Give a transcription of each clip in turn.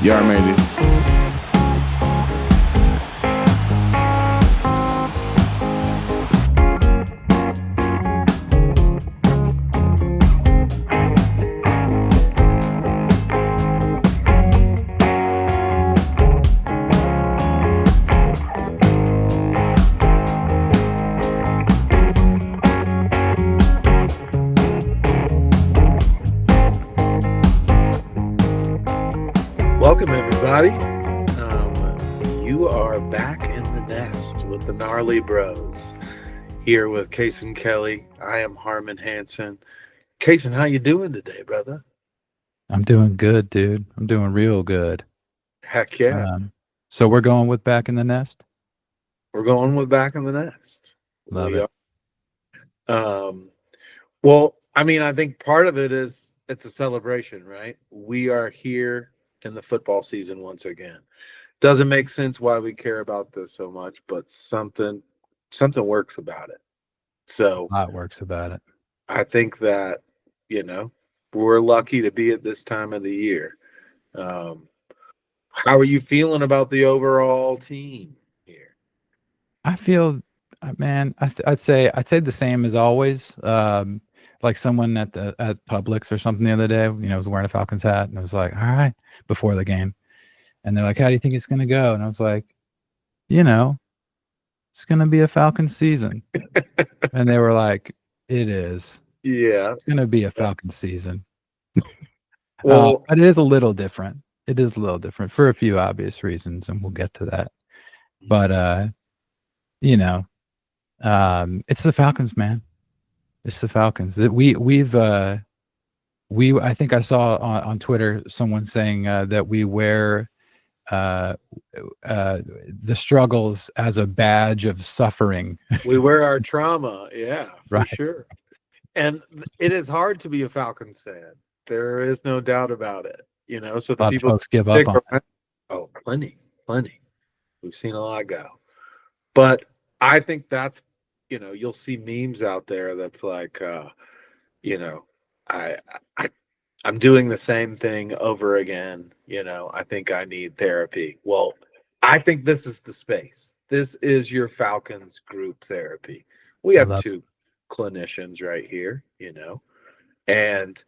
Y'all made this. Welcome, everybody. You are back in the nest with the Gnarly Bros. Here with Kason Kelly. I am Harmon Hansen. Kason, how you doing today, brother? I'm doing good, dude. I'm doing real good. Heck yeah. So we're going with Back in the Nest? We're going with Back in the Nest. Love We it. are. Well, I mean, I think part of it is it's a celebration, right? We are here in the football season once again. Doesn't make sense why we care about this so much, but something works about it. So A lot works about it. I think that, we're lucky to be at this time of the year. How are you feeling about the overall team here? I feel, man, I'd say the same as always. Like someone at Publix or something the other day, was wearing a Falcons hat, and I was like, all right, before the game. And they're like, how do you think it's going to go? And I was like, it's going to be a Falcons season. And they were like, it is. Yeah. It's going to be a Falcons season. Well, but it is a little different. It is a little different for a few obvious reasons, and we'll get to that. But, it's the Falcons, man. It's the Falcons. That I think I saw on Twitter someone saying that we wear the struggles as a badge of suffering. we wear our trauma, yeah, for Right. sure. And it is hard to be a Falcons fan. There is no doubt about it. So A the lot of people folks give up on it. Oh, plenty. We've seen a lot go. But I think that's, you'll see memes out there that's like, I'm doing the same thing over again. I think I need therapy. Well, I think this is the space. This is your Falcons group therapy. We have two clinicians right here, and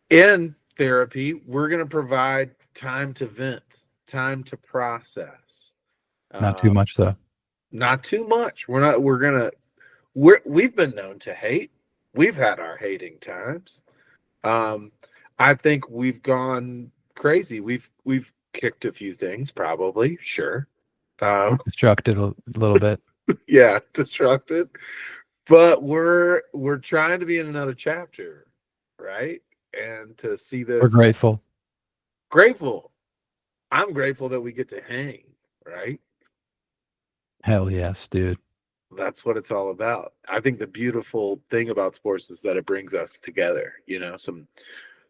in therapy, we're going to provide time to vent, time to process. Not too much, though. Not too much. We've been known to hate. We've had our hating times. I think we've gone crazy. We've kicked a few things, probably, sure. Destructed a little bit. Yeah, destructed. But we're trying to be in another chapter, right? And to see this, We're grateful. Grateful. I'm grateful that we get to hang, right? Hell yes, dude. That's what it's all about. I think the beautiful thing about sports is that it brings us together.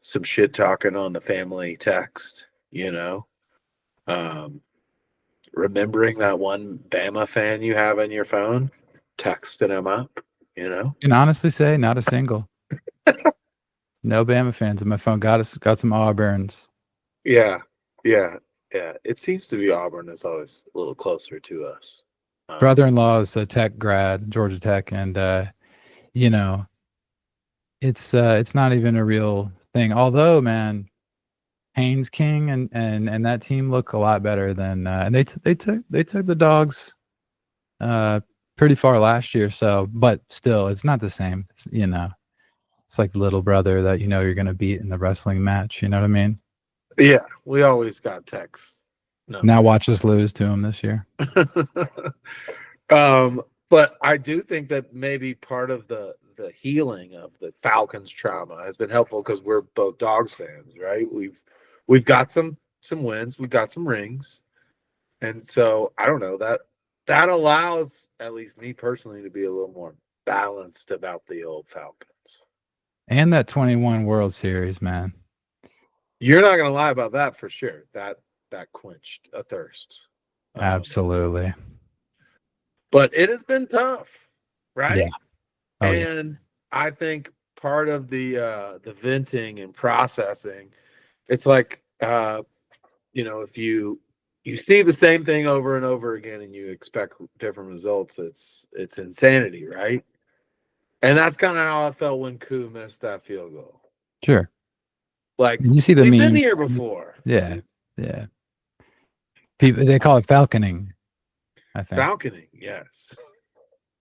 Some shit talking on the family text. Remembering that one Bama fan you have in your phone, texting him up. Can honestly say not a single. No Bama fans in my phone. Got some Auburns. Yeah. It seems to be Auburn is always a little closer to us. Brother-in-law is a tech grad, Georgia Tech, and it's not even a real thing. Although, man, Haynes King and that team look a lot better than and they took the Dogs pretty far last year. So, but still, it's not the same. It's it's like the little brother that you're gonna beat in the wrestling match. You know what I mean? Yeah, we always got texts. No. Now watch us lose to him this year. But I do think that maybe part of the healing of the Falcons trauma has been helpful because we're both Dogs fans, right? We've got some wins, we've got some rings, and so I don't know that allows at least me personally to be a little more balanced about the old Falcons. And that 21 World Series, man. You're not gonna lie about that for sure. That quenched a thirst. Absolutely. But it has been tough, right? Yeah. Oh, and I think part of the venting and processing, it's like if you see the same thing over and over again and you expect different results, it's insanity, right? And that's kind of how I felt when Koo missed that field goal. Sure. Like, You see the we've meme. been here before. Yeah. People, they call it falconing, I think. Falconing, yes.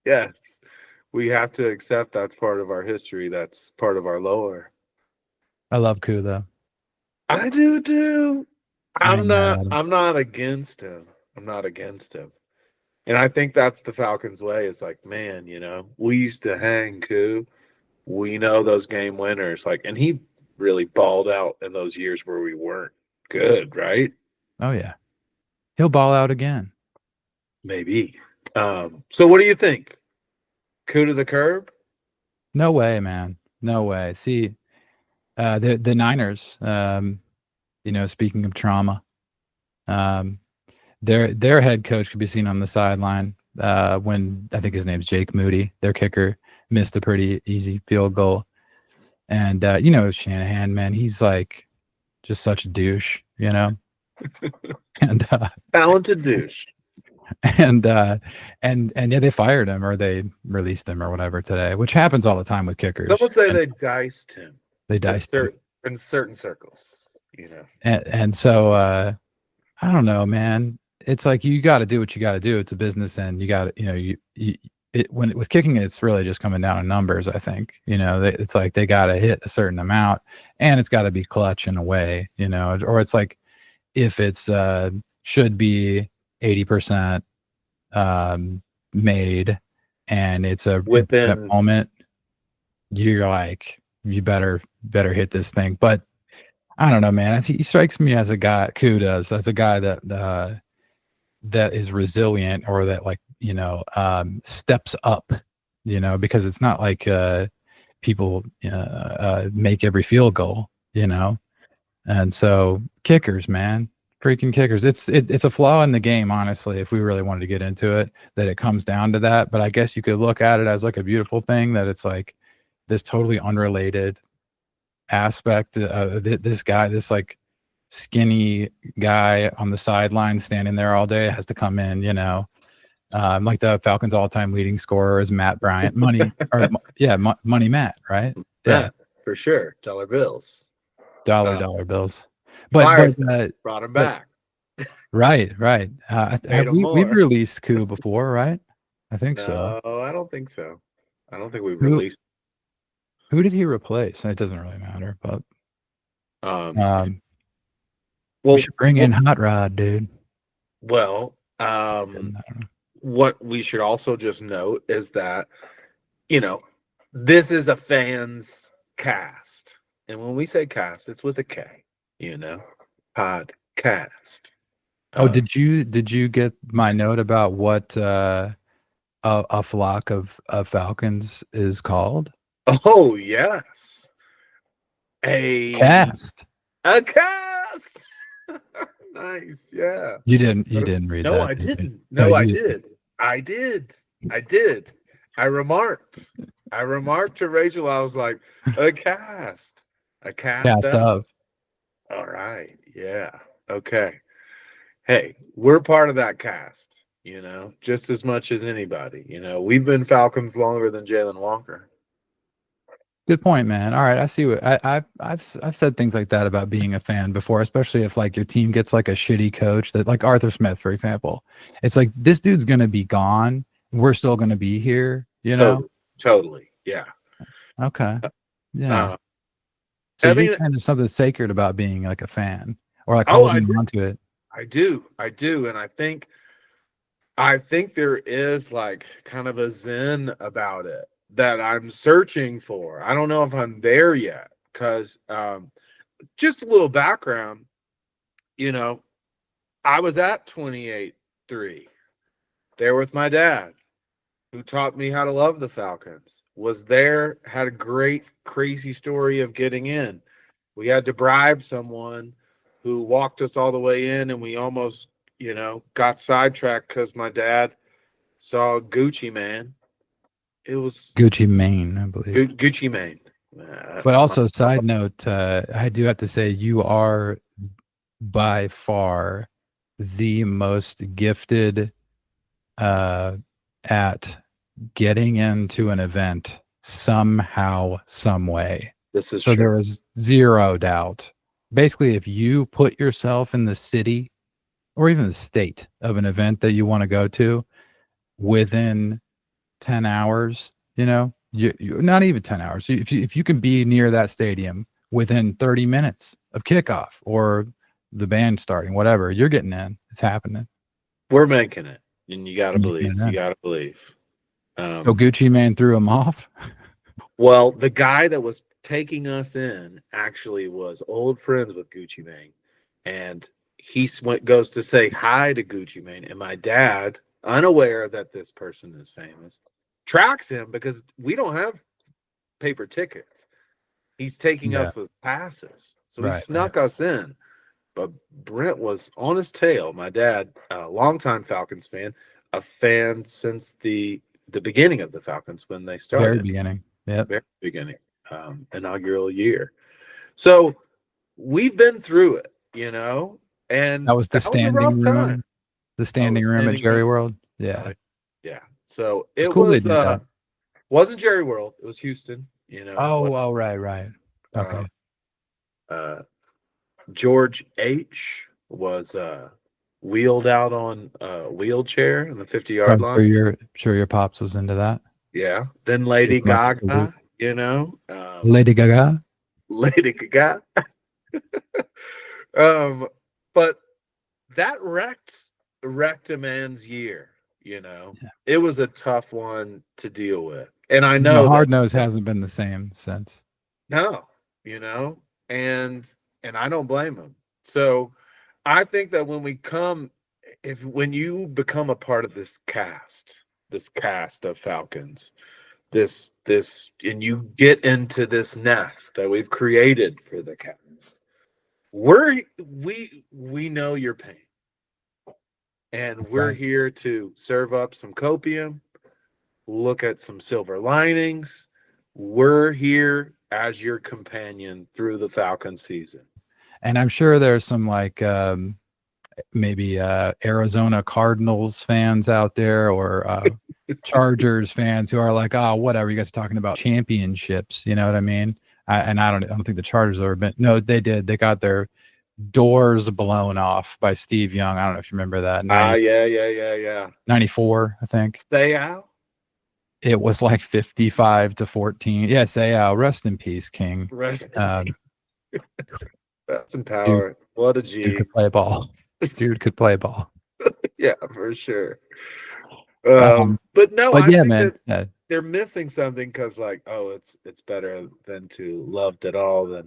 Yes. We have to accept that's part of our history. That's part of our lore. I love Koo though. I do too. I'm not against him. I'm not against him. And I think that's the Falcons' way. It's like, man, we used to hang Koo. We know those game winners. Like, and he really balled out in those years where we weren't good, right? Oh yeah. He'll ball out again. Maybe. So what do you think? Koo to the curb? No way, man. No way. See, the Niners, speaking of trauma, their head coach could be seen on the sideline when I think his name's Jake Moody, their kicker, missed a pretty easy field goal. And Shanahan, man, he's like just such a douche, and Talented douche. And yeah, they fired him or they released him or whatever today, which happens all the time with kickers. Someone say they diced him. They diced him in certain circles, And so I don't know, man. It's like you got to do what you got to do. It's a business, and you got to, with kicking, it's really just coming down to numbers. I think it's like they got to hit a certain amount, and it's got to be clutch in a way, or it's like if it's should be 80% made, and it's a within that moment, you're like, you better hit this thing. But I don't know, man. I think he strikes me as a guy, Koo does, as a guy that is resilient, or that steps up, because it's not like people make every field goal, and so kickers, man. Freaking kickers. It's a flaw in the game, honestly, if we really wanted to get into it, that it comes down to that. But I guess you could look at it as like a beautiful thing, that it's like this totally unrelated aspect. This guy, this like skinny guy on the sideline standing there all day, has to come in, like the Falcons all-time leading scorer is Matt Bryant. Money Matt, right? Yeah, for sure. Dollar bills. Dollar bills. But brought him back. Right. We've released Koo before, right? I think so. No, I don't think so. I don't think we've released. Who did he replace? It doesn't really matter, but we should bring in Hot Rod, dude. Well, what we should also just note is that this is a fans cast, and when we say cast, it's with a K. Podcast. Did you get my note about what a flock of Falcons is called? Oh yes, a cast. A cast. Nice, yeah. You didn't read that? No, I didn't. No, I did. I did. I remarked to Rachel. I was like, a cast of. All right. Yeah. Okay. Hey, we're part of that cast, just as much as anybody. We've been Falcons longer than Jalen Walker. Good point, man. All right, I see what I've said things like that about being a fan before, especially if like your team gets like a shitty coach, that like Arthur Smith, for example. It's like, this dude's gonna be gone. We're still gonna be here, Totally. Yeah. Okay. Yeah. So you're saying there's something sacred about being like a fan, or like holding on to it. I do, and I think there is like kind of a zen about it that I'm searching for. I don't know if I'm there yet, because just a little background. I was at 28-3 there with my dad, who taught me how to love the Falcons. Was there, had a great, crazy story of getting in. We had to bribe someone who walked us all the way in, and we almost, got sidetracked because my dad saw Gucci Mane. It was Gucci Mane, I believe. Gucci Mane. But also, side note, I do have to say, you are by far the most gifted at getting into an event somehow, some way. This is So true. there was zero doubt. Basically, if you put yourself in the city or even the state of an event that you want to go to within 10 hours, you not even 10 hours. If you can be near that stadium within 30 minutes of kickoff or the band starting, whatever, you're getting in. It's happening. We're making it, and you got to You're believe. getting in. You got to believe. So Gucci Mane threw him off. Well, the guy that was taking us in actually was old friends with Gucci Mane, and he goes to say hi to Gucci Mane, and my dad, unaware that this person is famous, tracks him because we don't have paper tickets. He's taking us with passes, so he snuck us in. But Brent was on his tail. My dad, a longtime Falcons fan, a fan since the beginning of the Falcons when they started. Very beginning. Yeah. Very beginning. Inaugural year. So we've been through it, and that was the standing room. Time. The standing room at Jerry World. Yeah. Yeah. So it's it cool was they did that. Wasn't Jerry World, it was Houston, Right. Okay. George H was wheeled out on a wheelchair in the 50-yard line. Sure your pops was into that. Yeah. Then Lady Gaga, Lady Gaga. Lady Gaga. But that wrecked a man's year, Yeah. It was a tough one to deal with. And I know Hard Nose hasn't been the same since. No, and I don't blame him. So I think that when you become a part of this cast of Falcons, this and you get into this nest that we've created for the cast, we know your pain. And we're here to serve up some copium, look at some silver linings. We're here as your companion through the Falcon season. And I'm sure there's some maybe Arizona Cardinals fans out there or Chargers fans who are like, oh, whatever, you guys are talking about championships. You know what I mean? I don't think the Chargers have ever been. No, they did. They got their doors blown off by Steve Young. I don't know if you remember that. Yeah. 94, I think. Stay out. It was like 55-14. Yeah, say rest in peace, King. That's empowering. What a G. Dude could play ball. Dude could play ball. Yeah, for sure. But no, I think that they're missing something because, it's better than to loved it all.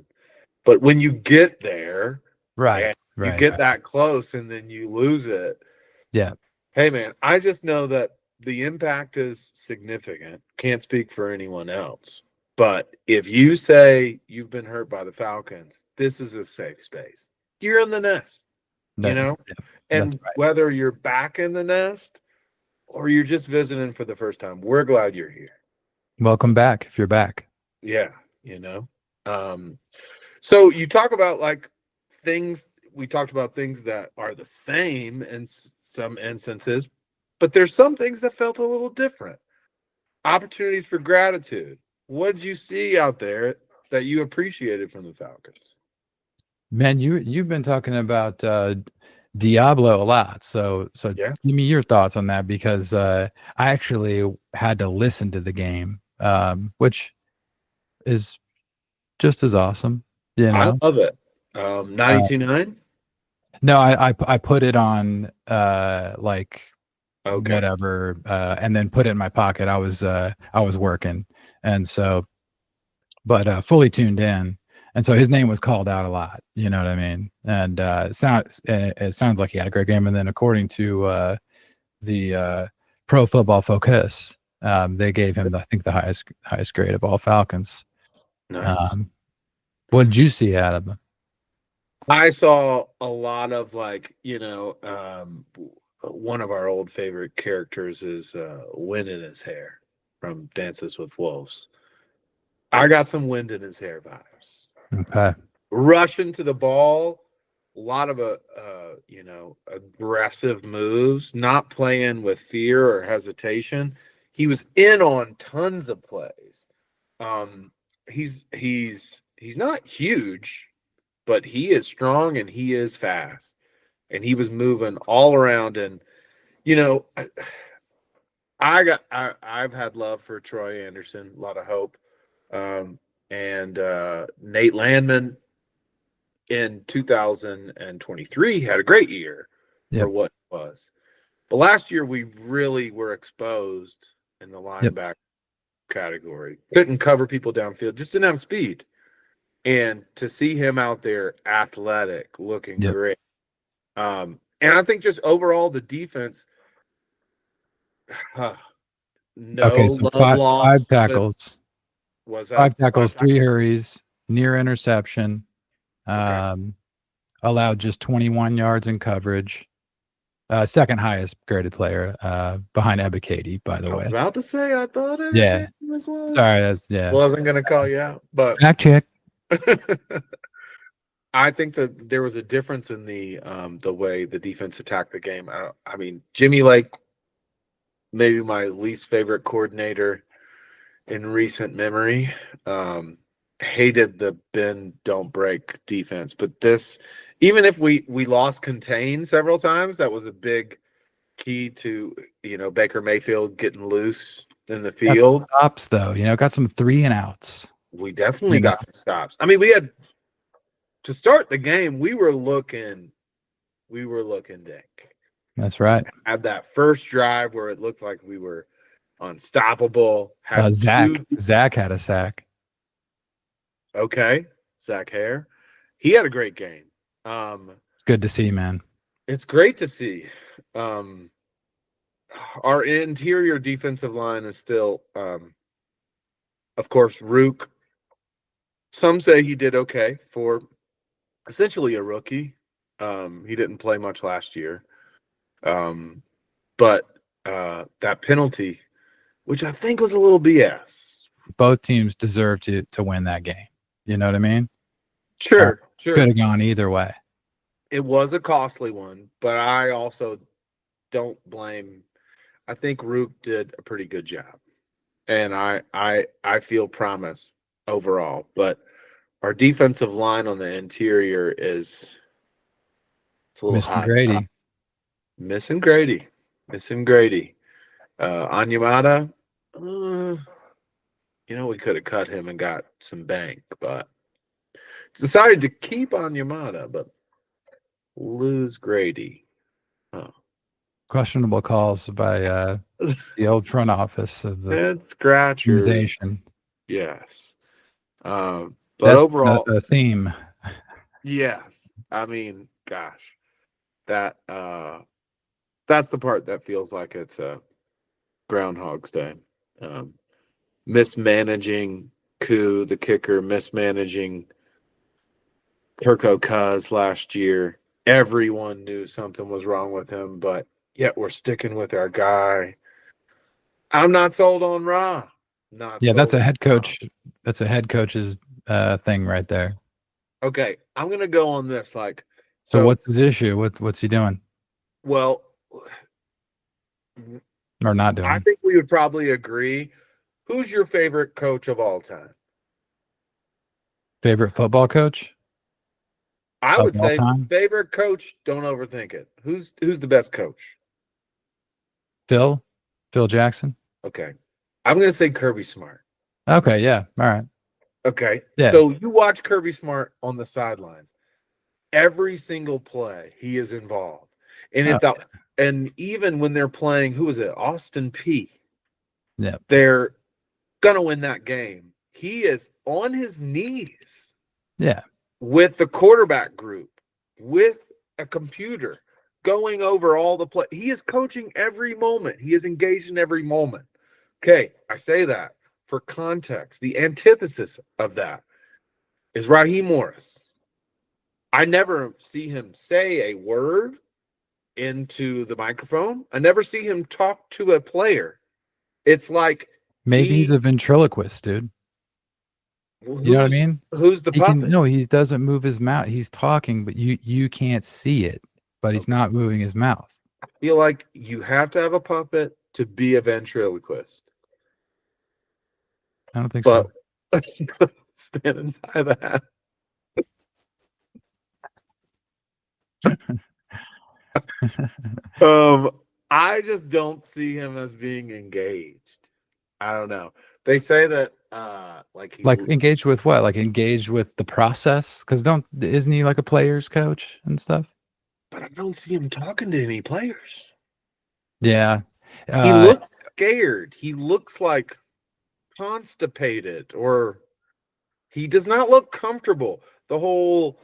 But when you get there, you get that close and then you lose it. Yeah. Hey, man, I just know that the impact is significant. Can't speak for anyone else. But if you say you've been hurt by the Falcons, this is a safe space. You're in the nest, Yeah, and whether you're back in the nest or you're just visiting for the first time, we're glad you're here. Welcome back if you're back. Yeah, So you talk about things. We talked about things that are the same in some instances, but there's some things that felt a little different. Opportunities for gratitude. What did you see out there that you appreciated from the Falcons? Man, you've been talking about Diablo a lot. So give me your thoughts on that, because I actually had to listen to the game, which is just as awesome. I love it. 92.9? No, I put it on whatever, and then put it in my pocket. I was working, and so, but fully tuned in, and so his name was called out a lot. You know what I mean? And it sounds like he had a great game. And then according to the Pro Football Focus, they gave him, I think, the highest grade of all Falcons. Nice. What did you see out of him? I saw a lot of one of our old favorite characters is Wind in His Hair from Dances with Wolves. I got some Wind in His Hair vibes. Okay. Rushing to the ball, a lot of aggressive moves, not playing with fear or hesitation. He was in on tons of plays. He's not huge, but he is strong and he is fast, and he was moving all around. And I've had love for Troy Anderson, a lot of hope, and Nate Landman in 2023 had a great year for what it was. But last year we really were exposed in the linebacker category. Couldn't cover people downfield, just didn't have speed. And to see him out there athletic, looking great. And I think just overall the defense, five tackles. Was that 5 tackles, 3 hurries, near interception. Allowed just 21 yards in coverage. Second highest graded player behind Ebiketie, by the way. I was about to say, I thought it was one. Sorry, wasn't going to call you out, but back check. I think that there was a difference in the way the defense attacked the game. I mean, Jimmy Lake, maybe my least favorite coordinator in recent memory. Hated the bend, don't break defense. But this, even if we lost contain several times, that was a big key to, Baker Mayfield getting loose in the field. Got some stops, though, got some 3 and outs. We definitely got some stops. I mean, we had to start the game. We were looking dank. That's right. Had that first drive where it looked like we were unstoppable. Zach had a sack. Okay, Zach Hare. He had a great game. It's good to see, man. It's great to see. Our interior defensive line is still, of course, Rook. Some say he did okay for essentially a rookie. He didn't play much last year. But that penalty, which I think was a little BS. Both teams deserve to win that game. You know what I mean? Sure. Could have gone either way. It was a costly one, but I also don't blame. I think Rook did a pretty good job, and I feel promise overall. But our defensive line on the interior it's a little missing hot. Grady. Missing Grady. Onyemata, we could have cut him and got some bank, but decided to keep Onyemata, but lose Grady. Questionable calls by the old front office of the Head scratchers. organization. Yes. But that's overall, a theme. Yes. I mean, gosh, that's the part that feels like it's a Groundhog's Day. Mismanaging Koo, the kicker, mismanaging Kirko Cuz last year. Everyone knew something was wrong with him, but yet we're sticking with our guy. I'm not sold on Ra. That's a head coach. That's a head coach's thing right there. Okay, I'm gonna go on this. So what's his issue? What's he doing? Well, or not doing? I think we would probably agree. Who's your favorite coach of all time? Favorite football coach? I would say favorite coach. Don't overthink it. Who's the best coach? Phil Jackson. Okay, I'm gonna say Kirby Smart. Okay, yeah, all right. Okay, yeah. So you watch Kirby Smart on the sidelines. Every single play, he is involved, and and even when they're playing, who is it? Austin P. Yeah, they're gonna win that game. He is on his knees. Yeah. With the quarterback group, with a computer, going over all the play. He is coaching every moment. He is engaged in every moment. Okay, I say that for context. The antithesis of that is Raheem Morris. I never see him say a word into the microphone. I never see him talk to a player. It's like maybe he's a ventriloquist, dude. Well, You know what I mean? Who's the He can puppet? no, he doesn't move his mouth. He's talking, but you can't see it. But he's Okay. not moving his mouth. I feel like you have to have a puppet to be a ventriloquist. I don't think But so. standing by that. I just don't see him as being engaged. I don't know. They say that like he Like engaged with what? Like engaged with the process? Because isn't he like a player's coach and stuff? but I don't see him talking to any players. Yeah. He Uh, looks scared. He looks like constipated, or he does not look comfortable. The whole,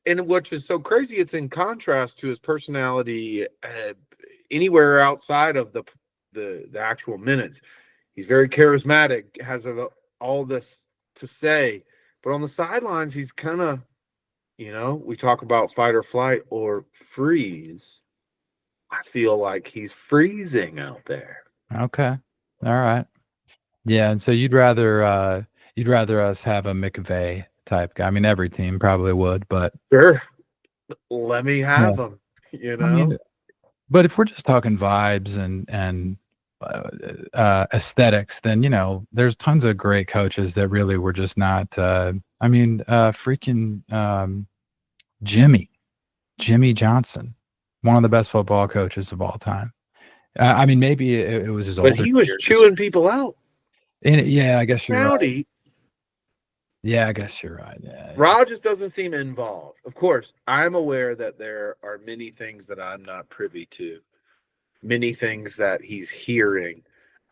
and which is so crazy, it's in contrast to his personality anywhere outside of the actual minutes. He's very charismatic, has all this to say, but on the sidelines, he's kind of, we talk about fight or flight or freeze. I feel like he's freezing out there. okay. All right. Yeah, and so you'd rather us have a McVay type guy. I mean, every team probably would, but Sure, let me yeah. have him. I mean, but if we're just talking vibes and aesthetics, then there's tons of great coaches that really were just not. Freaking Jimmy Johnson, one of the best football coaches of all time. I mean, maybe it was his But older he was years. chewing people out. And yeah, I guess you're right. Rowdy. Yeah, I guess you're right. Yeah. Rod just doesn't seem involved. Of course, I'm aware that there are many things that I'm not privy to, many things that he's hearing.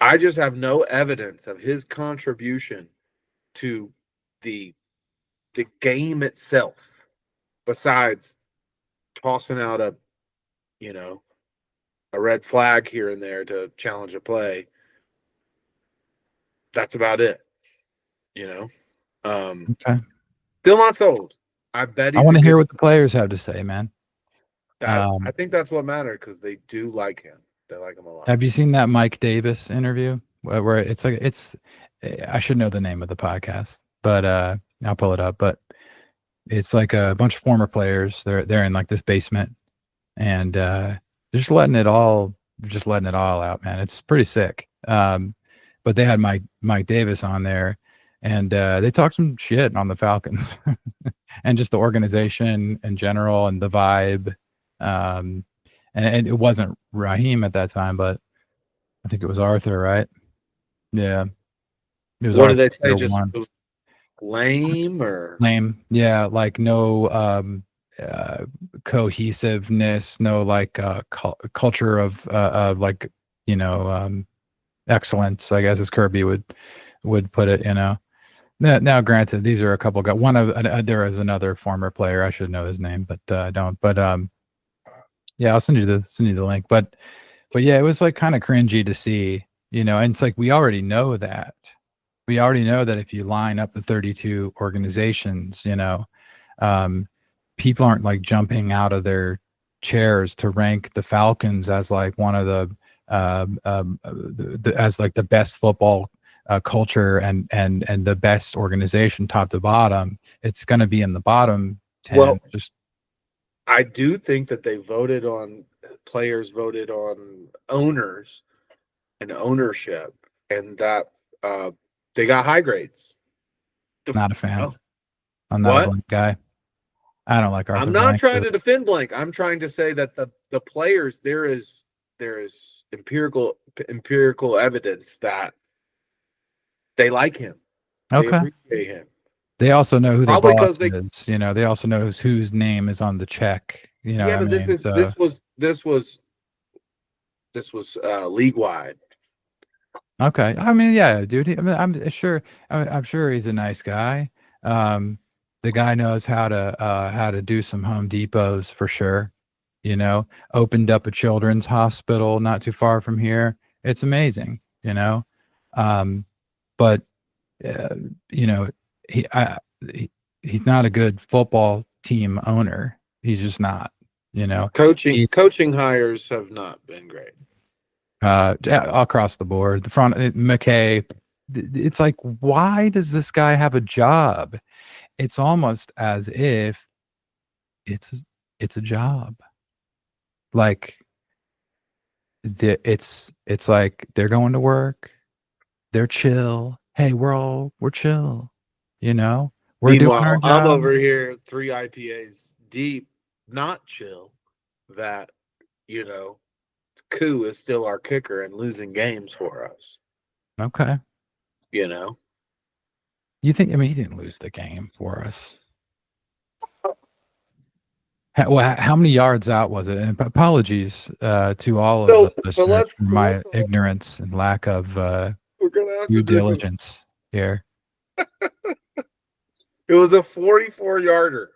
I just have no evidence of his contribution to the game itself, besides tossing out a red flag here and there to challenge a play. That's about it. Okay. Still not sold. I bet I he's want a to hear good. what the players have to say, man. I think that's what mattered, because they do like him. They like him a lot. Have you seen that Mike Davis interview where it's like I should know the name of the podcast, but I'll pull it up. But it's like a bunch of former players. They're in like this basement, and they're just letting it all out, man. It's pretty sick. But they had Mike Davis on there, and they talked some shit on the Falcons and just the organization in general and the vibe. And it wasn't Raheem at that time, but I think it was Arthur, right? Yeah. It was What did Arthur. they say? Just lame or lame. Yeah, like no cohesiveness, no like culture of like excellence, I guess, as Kirby would put it. Now, granted, these are a couple guys. One of there is another former player. I should know his name, but I don't. But yeah, I'll send you the link. But yeah, it was like kind of cringy to see, and it's like we already know that. We already know that if you line up the 32 organizations, people aren't like jumping out of their chairs to rank the Falcons as like one of the as like the best football culture and the best organization top to bottom. It's going to be in the bottom 10. Well, I do think that players voted on owners and ownership, and that they got high grades. Not a fan. Oh. I'm not a Blank guy. I don't like Arthur I'm not Blank, trying to defend Blank. I'm trying to say that the players, there is empirical evidence that they like him. Okay. They appreciate him. They also know who Probably their boss they, is. They also know whose name is on the check. Yeah, but this was league wide. Okay. I mean, yeah, dude. I'm sure he's a nice guy. The guy knows how to do some Home Depots for sure. Opened up a children's hospital not too far from here. It's amazing. But he's not a good football team owner. He's just not. Coaching hires have not been great. Yeah, across the board. The front McKay, it's like, why does this guy have a job? It's almost as if it's a job. Like it's like they're going to work, they're chill. Hey, we're chill. You know, we're doing our Meanwhile, I'm job. over here 3 IPAs deep, not chill. That Koo is still our kicker and losing games for us. Okay. You know, You think? I mean, he didn't lose the game for us. How many yards out was it? And apologies to all of so the listeners let's for my ignorance and lack of we're gonna have due to do. diligence here. It was a 44-yarder.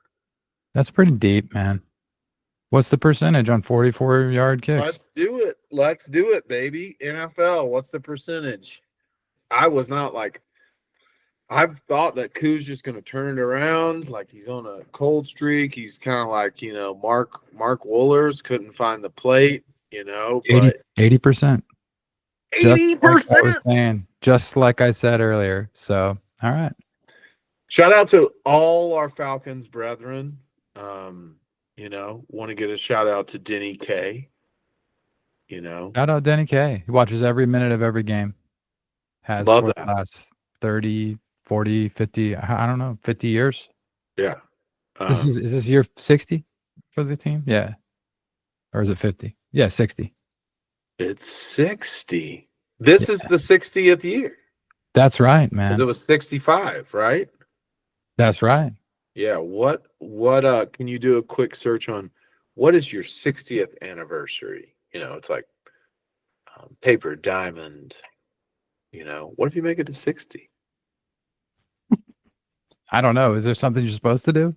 That's pretty deep, man. What's the percentage on 44-yard kicks? Let's do it. Let's do it, baby. NFL. What's the percentage? I was not like. I've thought that Koo's just going to turn it around, like he's on a cold streak. He's kind of like Mark Wohlers couldn't find the plate, but 80%. 80%. Just like I said earlier. So, all right. Shout out to all our Falcons brethren. Want to get a shout out to Denny K. Shout out Denny K. He watches every minute of every game. Has Love for that. the last 30, 40, 50, I don't know, 50 years. Yeah. Is this year 60 for the team? Yeah. Or is it 50? Yeah, 60. It's 60. This is the 60th year. That's right, man. It was 65, right? That's right. Yeah. What can you do a quick search on what is your 60th anniversary? It's like paper diamond. What if you make it to 60? I don't know. Is there something you're supposed to do?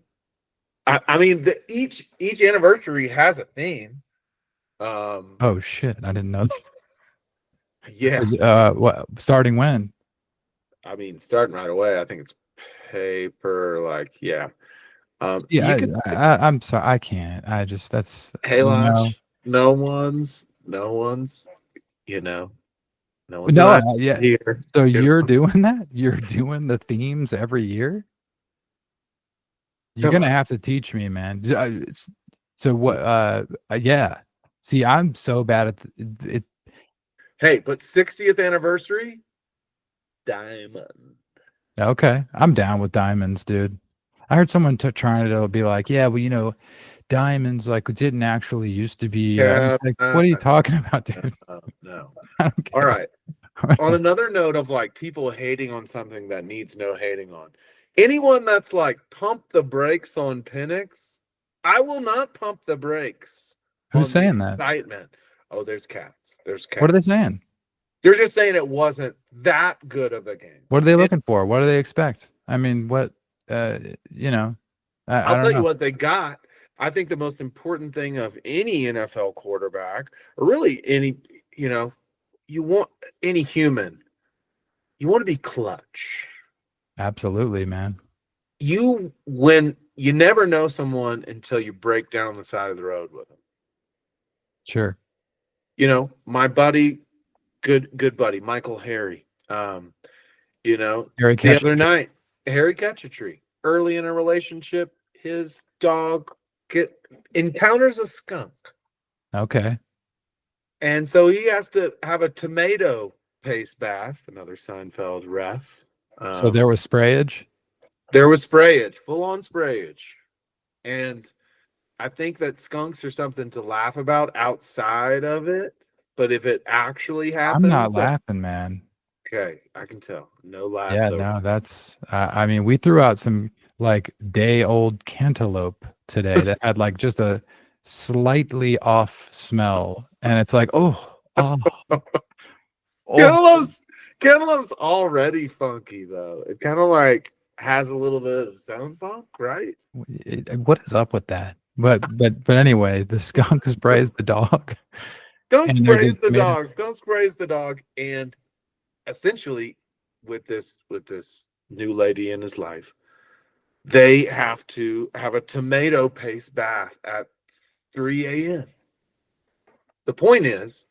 I mean, each anniversary has a theme. Oh shit! I didn't know that. Yeah. What? Starting when? I mean, starting right away. I think it's paper. Like, yeah. Yeah. I'm sorry. I can't. I just A-Rodge. No one's. No one's yeah. here. So you're doing that? You're doing the themes every year? You're gonna have to teach me, man. So what? Yeah. See, I'm so bad at it. Hey, but 60th anniversary, diamond. Okay, I'm down with diamonds, dude. I heard someone trying to be like, yeah, well, diamonds like didn't actually used to be. Like, what are you talking about, dude? No. I don't care. All right. On another note of like people hating on something that needs no hating on, anyone that's like pump the brakes on Penix, I will not pump the brakes. Who's saying that? Excitement. Oh, there's cats. There's cats. What are they saying? They're just saying it wasn't that good of a game. What are they looking for? What do they expect? I mean, what? I'll tell you what they got. I think the most important thing of any NFL quarterback, or really any, you want any human, you want to be clutch. Absolutely, man. When you never know someone until you break down on the side of the road with them. Sure. My buddy, good buddy, Michael Harry. Harry the other night, Harry Catchatry, early in a relationship, his dog encounters a skunk. Okay. And so he has to have a tomato paste bath, another Seinfeld ref. So there was sprayage? There was sprayage, full-on sprayage. And I think that skunks are something to laugh about outside of it. But if it actually happens... I'm not laughing, man. Okay, I can tell. No laughs. Yeah, no, that's... I mean, we threw out some, like, day-old cantaloupe today that had, like, just a slightly off smell. And it's like, oh. Cantaloupe's already funky, though. It kind of, like, has a little bit of sound funk, right? What is up with that? But anyway, the skunk sprays the dog. Skunk sprays the dog, and essentially, with this new lady in his life, they have to have a tomato paste bath at 3 a.m. The point is,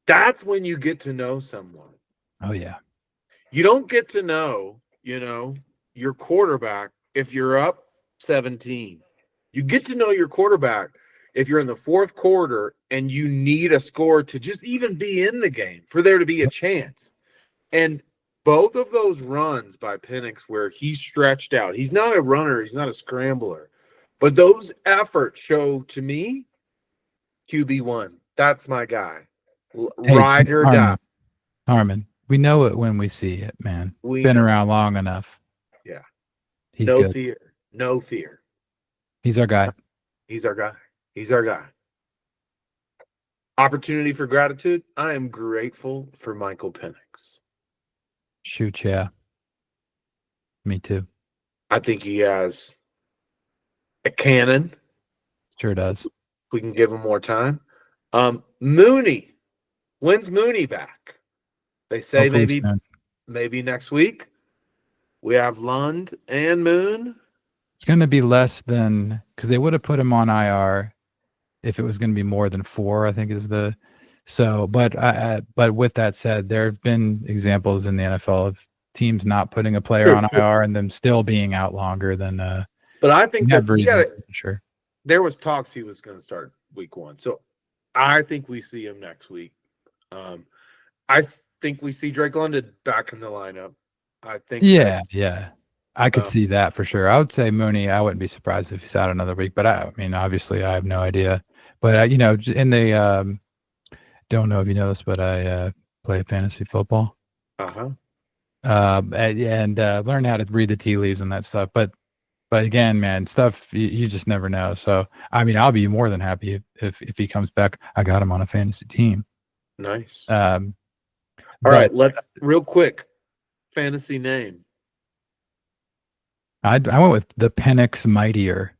that's when you get to know someone. Oh yeah. You don't get to know, your quarterback if you're up 17. You get to know your quarterback if you're in the fourth quarter and you need a score to just even be in the game, for there to be a chance. And both of those runs by Penix where he stretched out, he's not a runner, he's not a scrambler, but those efforts show to me QB1. That's my guy. Ride or die. Harmon, we know it when we see it, man. Been around long enough. Yeah. He's no good. fear. No fear. He's our guy. He's our guy. He's our guy. Opportunity for gratitude. I am grateful for Michael Penix. Shoot, yeah. Me too. I think he has a cannon. Sure does. If we can give him more time. Mooney. When's Mooney back? They say maybe next week. We have Lund and Moon. It's going to be less than, because they would have put him on IR if it was going to be more than 4, I think is the. So, but with that said, there have been examples in the NFL of teams not putting a player on IR and them still being out longer than. But I think sure. There was talks he was going to start week 1, so I think we see him next week. I think we see Drake London back in the lineup. I think. Yeah. I could see that for sure. I would say Mooney. I wouldn't be surprised if he's out another week, but I mean, obviously, I have no idea. But in the don't know if you know this, but I play fantasy football. And learn how to read the tea leaves and that stuff. But again, man, stuff you just never know. So I mean, I'll be more than happy if he comes back. I got him on a fantasy team. Nice. All right, let's real quick. Fantasy name. I went with the Penix Mightier.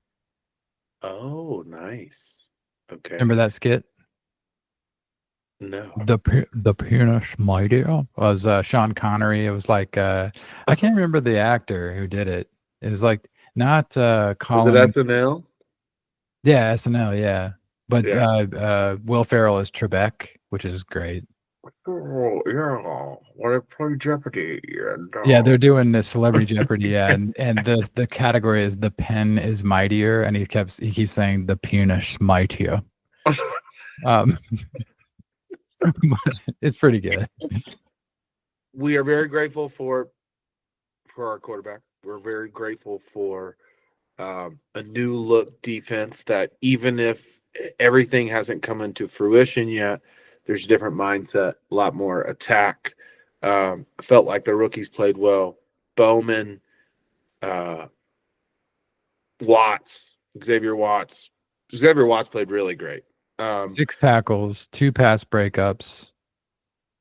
Oh, nice. Okay. Remember that skit? No. The Penix Mightier was Sean Connery. It was like I can't remember the actor who did it. It was like not Colin. Was it SNL? Yeah, SNL. Yeah, but Will Ferrell is Trebek, which is great. Oh, yeah. When I play Jeopardy. Yeah, they're doing the Celebrity Jeopardy, yeah, and the category is the pen is mightier, and he keeps saying the penis mightier. It's pretty good. We are very grateful for our quarterback. We're very grateful for a new look defense that even if everything hasn't come into fruition yet, there's a different mindset, a lot more attack. Felt like the rookies played well. Bowman, Watts, Xavier Watts. Xavier Watts played really great. 6 tackles, 2 pass breakups.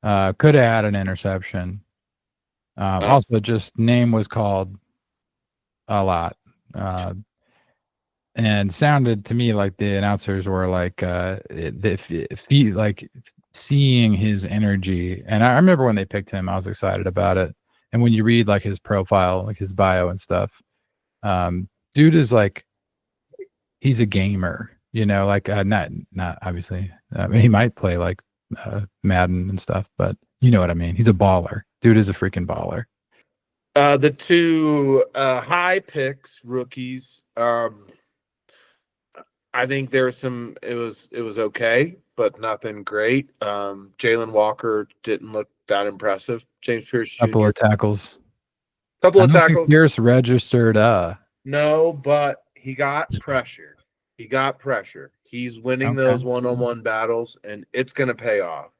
Could have had an interception. Also, just name was called a lot. And sounded to me like the announcers were like, seeing his energy. And I remember when they picked him, I was excited about it. And when you read like his profile, like his bio and stuff, dude is like, he's a gamer, like not obviously. I mean, he might play like Madden and stuff, but you know what I mean. He's a baller. Dude is a freaking baller. The 2 high picks rookies. I think there was it was okay, but nothing great. Jalen Walker didn't look that impressive. James Pierce Jr. Couple of tackles. Pierce registered. No, but he got pressure. He's winning those one-on-one battles, and it's going to pay off.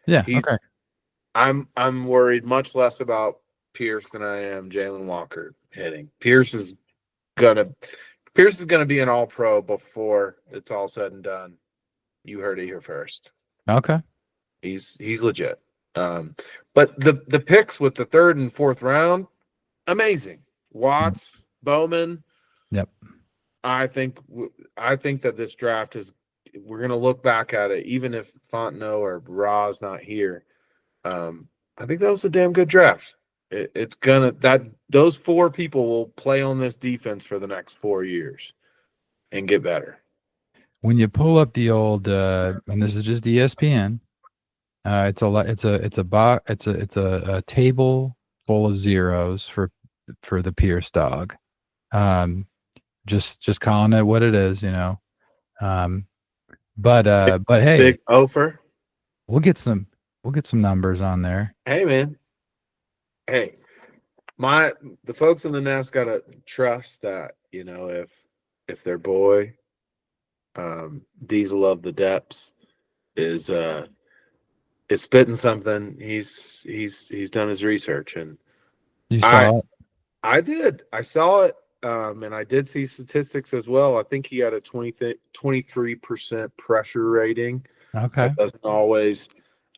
Yeah. Okay. I'm worried much less about Pierce than I am Jalen Walker hitting. Pierce is gonna be an All-Pro before it's all said and done. You heard it here first. Okay. He's legit. But the picks with the 3rd and 4th round, amazing. Watts, Bowman. Yep. I think that this draft we're gonna look back at it, even if Fontenot or Ra's not here. I think that was a damn good draft. It's gonna those 4 people will play on this defense for the next 4 years and get better. When you pull up the old, and this is just ESPN, it's a table full of zeros for the Pierce dog. Just calling it what it is, you know. But hey, Big Ofer. we'll get some numbers on there. Hey man. Hey, the folks in the nest gotta trust that, you know, if their boy Diesel of the Depths is spitting something, he's done his research. And You saw it? I did. I saw it. And I did see statistics as well. I think he had a 23% pressure rating. Okay. That doesn't always,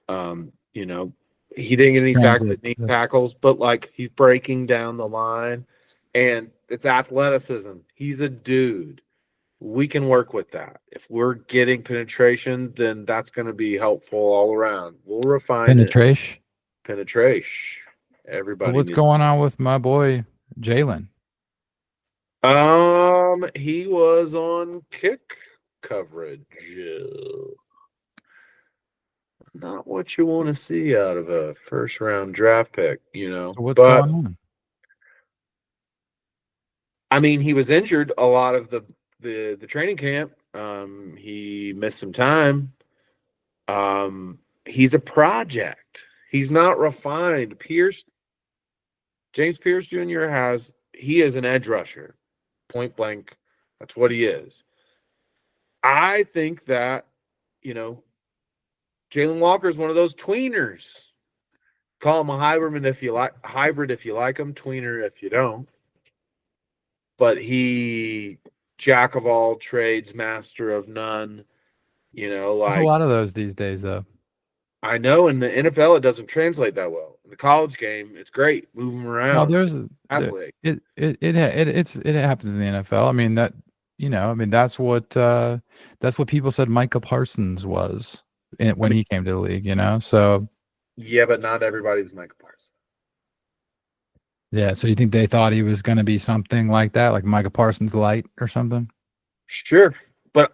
you know, he didn't get any sacks at knee Translate. tackles, but like he's breaking down the line, and it's athleticism. He's a dude. We can work with that. If we're getting penetration, then that's going to be helpful all around. We'll refine Penetration. penetration. Everybody. But what's needs going on with my boy Jalen? He was on kick coverage. Not what you want to see out of a first round draft pick, you know. So what's going on? I mean, he was injured a lot of the training camp. He missed some time. He's a project. He's not refined. James Pierce Jr. he is an edge rusher. Point blank. That's what he is. I think that, you know, Jalen Walker is one of those tweeners. Call him a hybrid if you like him, tweener if you don't. But he jack of all trades, master of none. You know, like There's a lot of those these days, though. I know in the NFL it doesn't translate that well. In the college game, it's great, move them around. No, athlete. It happens in the NFL. I mean that's what people said Micah Parsons was when he came to the league. You know, so yeah, but not everybody's Micah Parsons. Yeah, so you think they thought he was going to be something like that, like Micah Parsons light or something? Sure. But,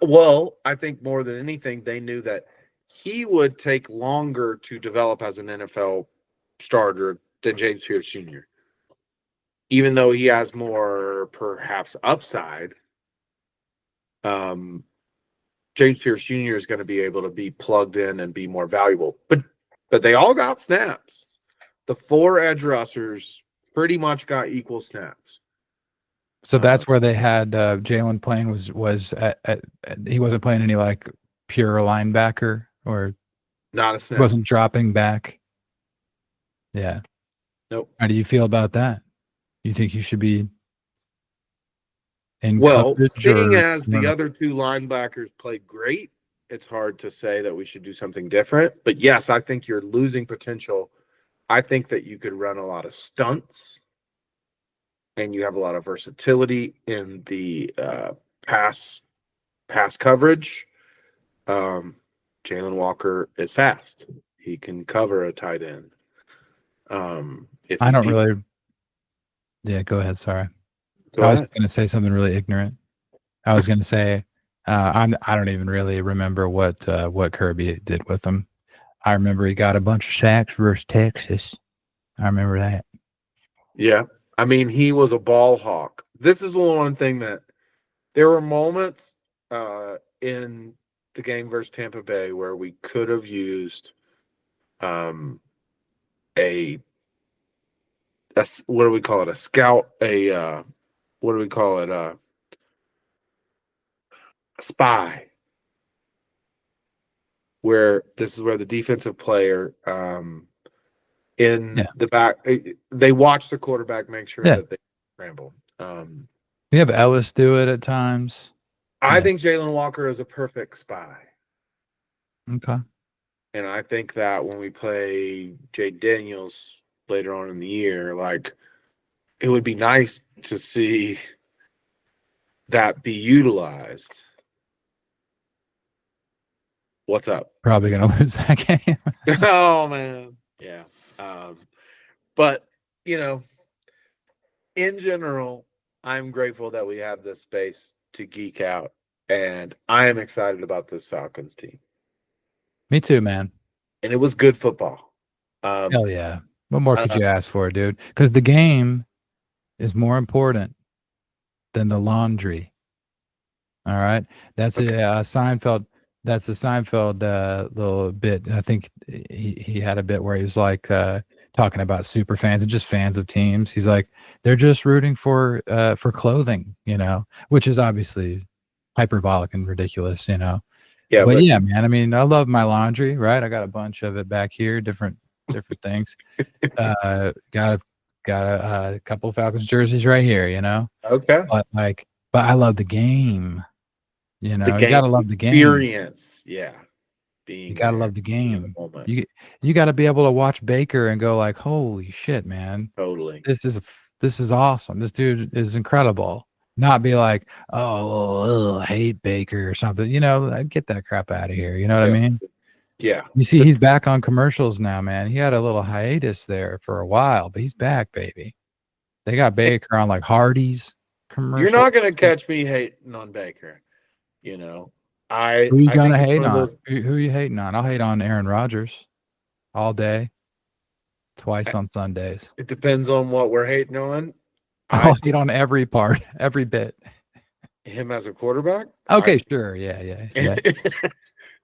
I think more than anything, they knew that he would take longer to develop as an NFL starter than James Pierce Jr. Even though he has more, perhaps, upside, James Pierce Jr. is going to be able to be plugged in and be more valuable. But they all got snaps. The 4 edge rushers pretty much got equal snaps. So that's where they had Jalen playing was he wasn't playing any like pure linebacker or not a snap. Wasn't dropping back. Yeah. Nope. How do you feel about that? You think you should be in seeing as the other 2 linebackers played great, it's hard to say that we should do something different. But yes, I think you're losing potential. I think that you could run a lot of stunts and you have a lot of versatility in the pass coverage. Jalen Walker is fast. He can cover a tight end. I don't really. Yeah, go ahead. Sorry. I was going to say something really ignorant. I was going to say I don't even really remember what Kirby did with him. I remember he got a bunch of sacks versus Texas. I remember that. Yeah. I mean, he was a ball hawk. This is one thing that there were moments in the game versus Tampa Bay where we could have used what do we call it? A scout, what do we call it? A spy. Where this is where the defensive player in the back, they watch the quarterback, make sure that they scramble. We have Ellis do it at times. I think Jalen Walker is a perfect spy. Okay. And I think that when we play Jay Daniels later on in the year, like it would be nice to see that be utilized. What's up? Probably going to lose that game. Oh, man. Yeah. But, you know, in general, I'm grateful that we have this space to geek out. And I am excited about this Falcons team. Me too, man. And it was good football. Hell yeah. What more could you ask for, dude? Because the game is more important than the laundry. All right, that's Okay. a Seinfeld. That's a Seinfeld little bit. I think he had a bit where he was like talking about super fans and just fans of teams. He's like, they're just rooting for clothing, which is obviously hyperbolic and ridiculous, Yeah, But but yeah, man. I mean, I love my laundry, right? I got a bunch of it back here, different things. Got a couple of Falcons jerseys right here, okay. But I love the game. You The got game to love the game. experience. Yeah. You Being got to there love the in the game. moment. You got to be able to watch Baker and go like, "Holy shit, man. Totally. This is awesome. This dude is incredible." Not be like, "Oh, I hate Baker" or something. Get that crap out of here. You know what I mean? Yeah. You see, he's back on commercials now, man. He had a little hiatus there for a while, but he's back, baby. They got Baker on like Hardee's commercials. You're not gonna catch me hating on Baker. Who you I gonna think it's hate one of on? those. Who you hating on? I'll hate on Aaron Rodgers all day, twice on Sundays. It depends on what we're hating on. I'll hate on every part, every bit. Him as a quarterback. Okay, sure, yeah.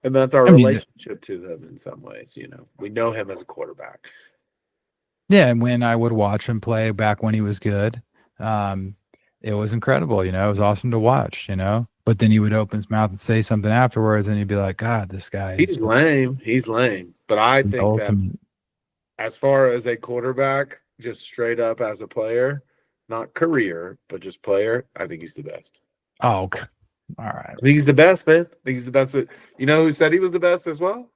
And that's our relationship to him in some ways. We know him as a quarterback. Yeah, and when I would watch him play back when he was good, it was incredible. It was awesome to watch. But then he would open his mouth and say something afterwards, and he'd be like, "God, this guy He's lame. He's lame." But I think ultimate. That as far as a quarterback, just straight up as a player, not career, but just player, I think he's the best. Oh, okay. All right. I think he's the best, man. I think he's the best. You know who said he was the best as well?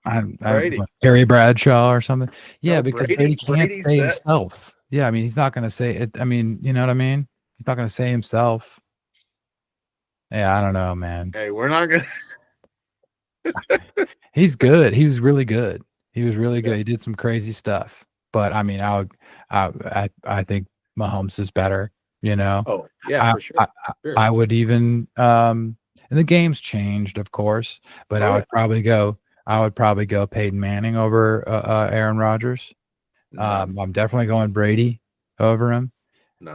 Brady. Terry Bradshaw or something. Yeah, No, because Brady can't say himself. Yeah, I mean, he's not going to say it. I mean, you know what I mean? He's not going to say himself. Yeah, I don't know, man. Hey, we're not going to. He's good. He was really good. He was really good. He did some crazy stuff. But, I mean, I think Mahomes is better, Oh, yeah, for sure. I would even and the game's changed, of course, but I would probably go Peyton Manning over Aaron Rodgers. I'm definitely going Brady over him. We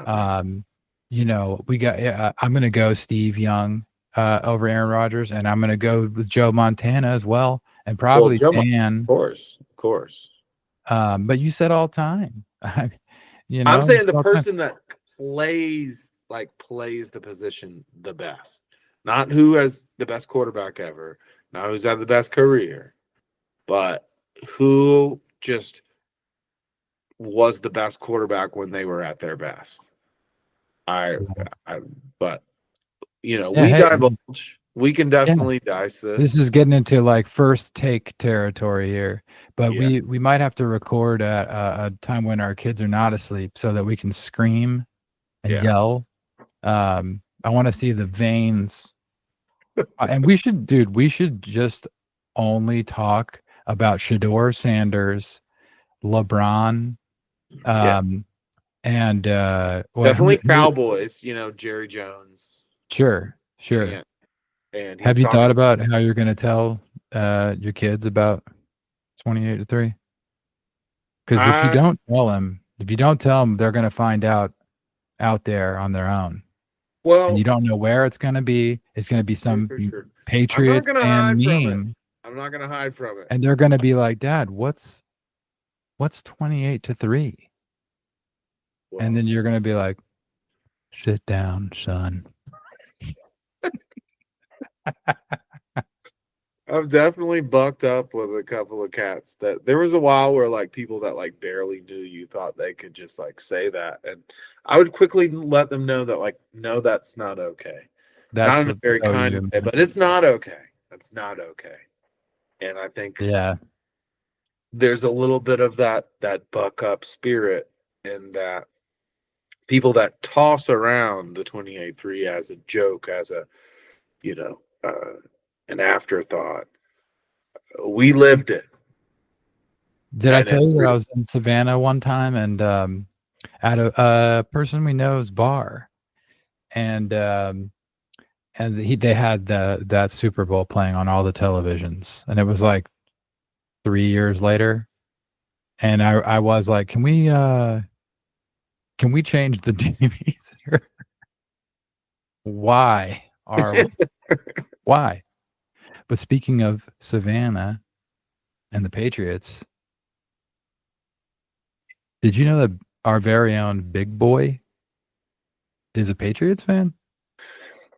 got I'm going to go Steve Young over Aaron Rodgers, and I'm going to go with Joe Montana as well, and probably Dan. Of course. But you said all time. I'm saying the person that plays the position the best, not who has the best quarterback ever, not who's had the best career, but who just was the best quarterback when they were at their best. We can definitely dice this. This is getting into like first take territory here, but we might have to record at a time when our kids are not asleep so that we can scream and yell. I want to see the veins. And we should just only talk about Shedeur Sanders, LeBron, and definitely Cowboys, Jerry Jones. Sure. Yeah. And have you thought about how you're going to tell your kids about 28-3? Because if you don't tell them, they're going to find out there on their own. Well, and you don't know where it's going to be. It's going to be some Patriot fan meme. I'm not going to hide from it. And they're going to be like, "Dad, what's 28-3?" Well, and then you're going to be like, "Sit down, son." I've definitely bucked up with a couple of cats that there was a while where like people that like barely knew you thought they could just like say that, and I would quickly let them know that like no, that's not okay. That's not in a very kind way, but it's not okay. That's not okay. And I think there's a little bit of that buck up spirit in that people that toss around the 28-3 as a joke, as a an afterthought. We lived it. Did I tell you that I was in Savannah one time and at a person we know's bar, and they had that Super Bowl playing on all the televisions, and it was like 3 years later, And I was like, can we change the DBs here? Why are we? Why? But speaking of Savannah and the Patriots, did you know that our very own Big Boy is a Patriots fan?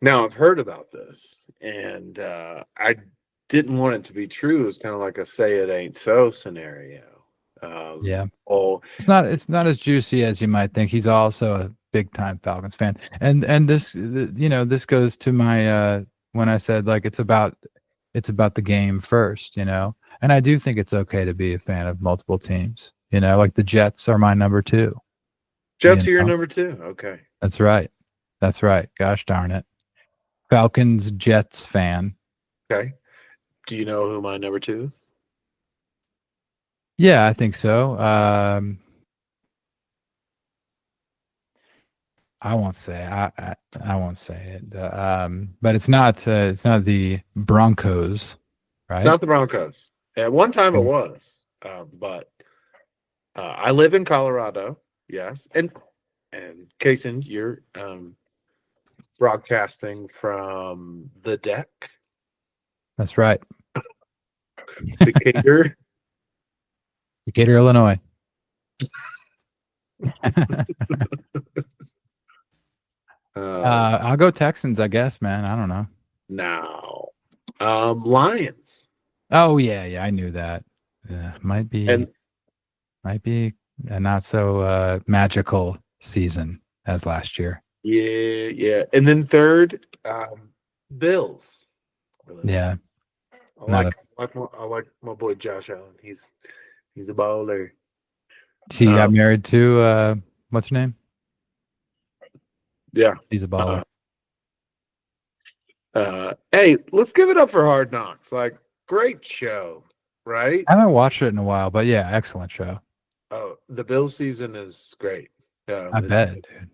Now I've heard about this, and I didn't want it to be true. It was kind of like a say it ain't so scenario. Yeah. Oh, It's not as juicy as you might think. He's also a big time Falcons fan. And this this goes to my when I said like it's about the game first, And I do think it's okay to be a fan of multiple teams. Like the Jets are my number 2. Jets are your number 2. Okay. That's right. That's right. Gosh darn it. Falcons Jets fan. Okay. Do you know who my number 2 is? Yeah, I think so. I won't say. I won't say it. But it's not the Broncos, right? It's not the Broncos. At one time it was, but I live in Colorado. Yes, and Kason, you're broadcasting from the deck. That's right. Decatur, Decatur, Illinois. I'll go Texans, I guess, man. I don't know. Now, Lions. Oh yeah, I knew that. Might be a not so magical season as last year. Yeah. And then third, Bills. Yeah. I like my boy Josh Allen. He's a baller. She got married to what's her name? Yeah. She's a baller. Hey, let's give it up for Hard Knocks. Like, great show, right? I haven't watched it in a while, but yeah, excellent show. Oh, the Bills season is great. I bet, dude.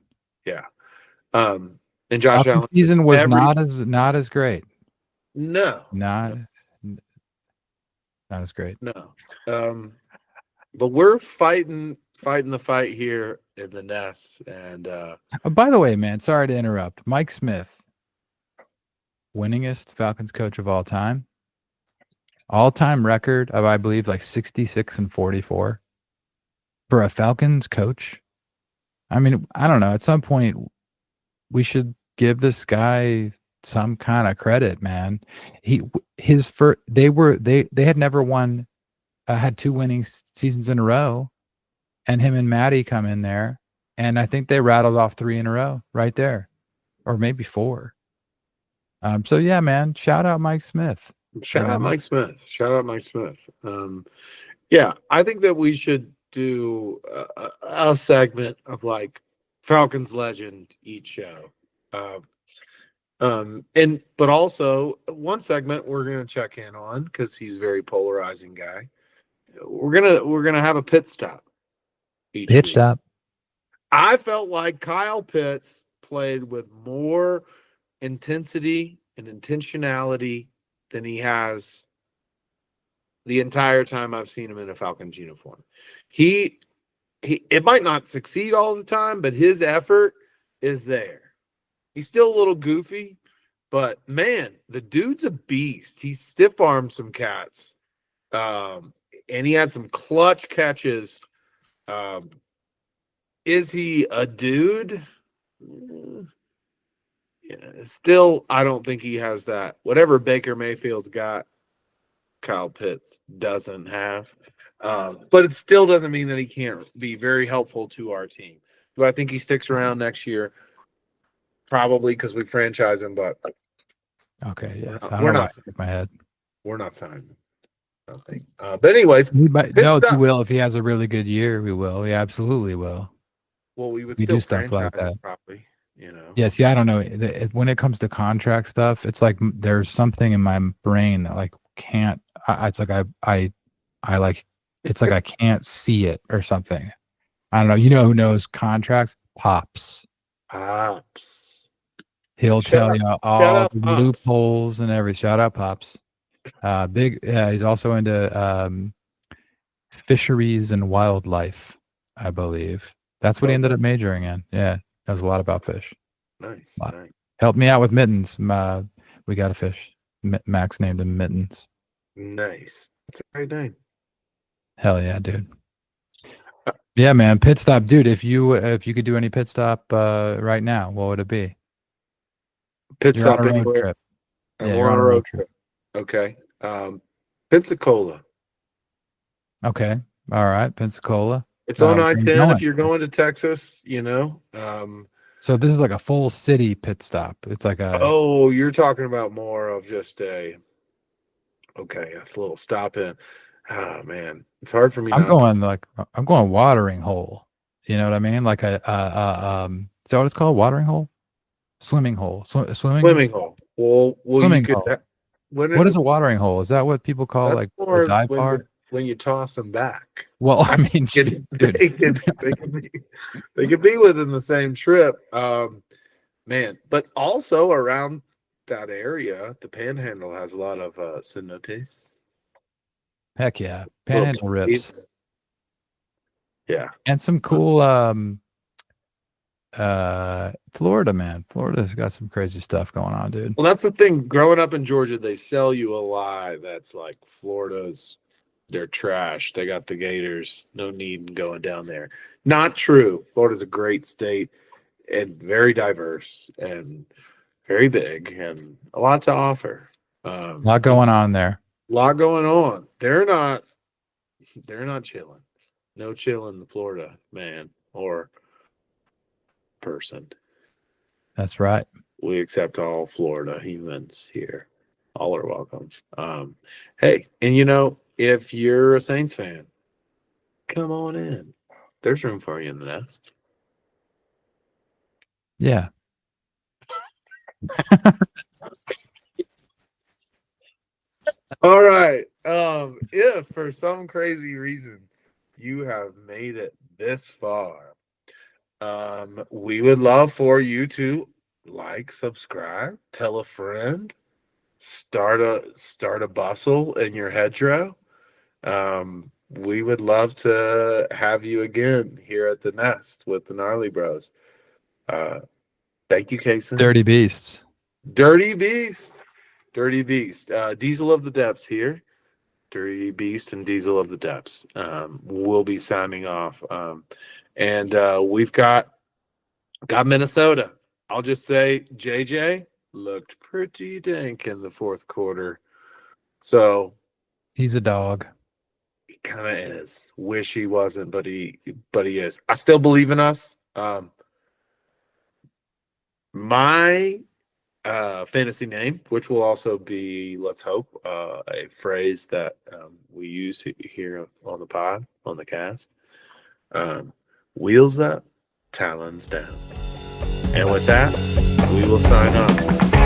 Yeah. And Josh Allen season was not as great. No. Not as great. No. But we're fighting the fight here in the nest. And by the way, man, sorry to interrupt. Mike Smith, winningest Falcons coach of all time. All-time record of, I believe, like 66-44 for a Falcons coach. I mean, I don't know. At some point, we should give this guy some kind of credit, man. They had never won, had 2 winning seasons in a row, and him and Maddie come in there, and I think they rattled off 3 in a row right there, or maybe 4. So yeah, man, shout out Mike Smith. Shout out Mike Smith. Yeah, I think that we should do a segment of like Falcons legend each show. But also one segment we're gonna check in on because he's a very polarizing guy. We're gonna have a pit stop. Pit stop. I felt like Kyle Pitts played with more intensity and intentionality than he has the entire time I've seen him in a Falcons uniform. He it might not succeed all the time, but his effort is there. He's still a little goofy, but man, the dude's a beast. He stiff-armed some cats. And he had some clutch catches. Is he a dude? Yeah, still, I don't think he has that. Whatever Baker Mayfield's got, Kyle Pitts doesn't have. But it still doesn't mean that he can't be very helpful to our team. Do I think he sticks around next year? Probably because we franchise him, but okay, yeah. We're not stick my head. We're not signing. I don't think. But anyways, we will if he has a really good year. We will. We absolutely will. Well, we do stuff like that. Probably. Yeah, see, I don't know. When it comes to contract stuff, it's like there's something in my brain that like can't. It's like I like. It's like I can't see it or something. I don't know. You know who knows contracts? Pops. He'll tell you all the loopholes and everything. Shout out Pops. He's also into fisheries and wildlife, I believe. That's what he ended up majoring in. Yeah, knows a lot about fish. Nice. Help me out with Mittens. We got a fish. Max named him Mittens. Nice. That's a great name. Hell yeah, dude. Yeah, man. Pit stop, dude. If you could do any pit stop right now, what would it be? Pit You're on stop a road anywhere. trip. Yeah, we're on a road trip. Okay. Pensacola. Okay. All right. Pensacola. It's on where you I-10 going? if you're going to Texas, So this is like a full city pit stop. It's like a Oh, you're talking about more of just a little stop in. Oh man, it's hard for me. I'm going watering hole. You know what I mean? Like is that what it's called? Watering hole? Swimming hole. Swimming hole. Well, Swimming you could. hole. What is a watering hole? Is that what people call That's like more a dive bar? when you toss them back. Well, I mean, They dude. could be within the same trip, man. But also around that area, the Panhandle has a lot of cenotes. Heck yeah, Panhandle rips. Yeah, and some cool Florida, man. Florida's got some crazy stuff going on, dude. well, that's the thing. Growing up in Georgia, they sell you a lie that's like they're trash. They got the Gators. No need in going down there. Not true. Florida's a great state and very diverse and very big and a lot to offer. A lot going on there. A lot going on. They're not chilling. No chilling in Florida, man, or person. That's right. We accept all Florida humans here. All are welcome. Hey, and if you're a Saints fan, come on in. There's room for you in the nest. Yeah. All right. If for some crazy reason you have made it this far, we would love for you to like, subscribe, tell a friend, start a bustle in your hedgerow. We would love to have you again here at the nest with the Gnarly Bros. Thank you, Kason. Dirty beasts. Dirty Beast. Diesel of the Depths here. Dirty Beast and Diesel of the Depths. We'll be signing off. And we've got Minnesota. I'll just say JJ looked pretty dank in the fourth quarter. So he's a dog. He kind of is. Wish he wasn't, but he is. I still believe in us. My fantasy name, which will also be, let's hope, a phrase that we use here on the pod, on the cast. Wheels up, talons down. And with that, we will sign off.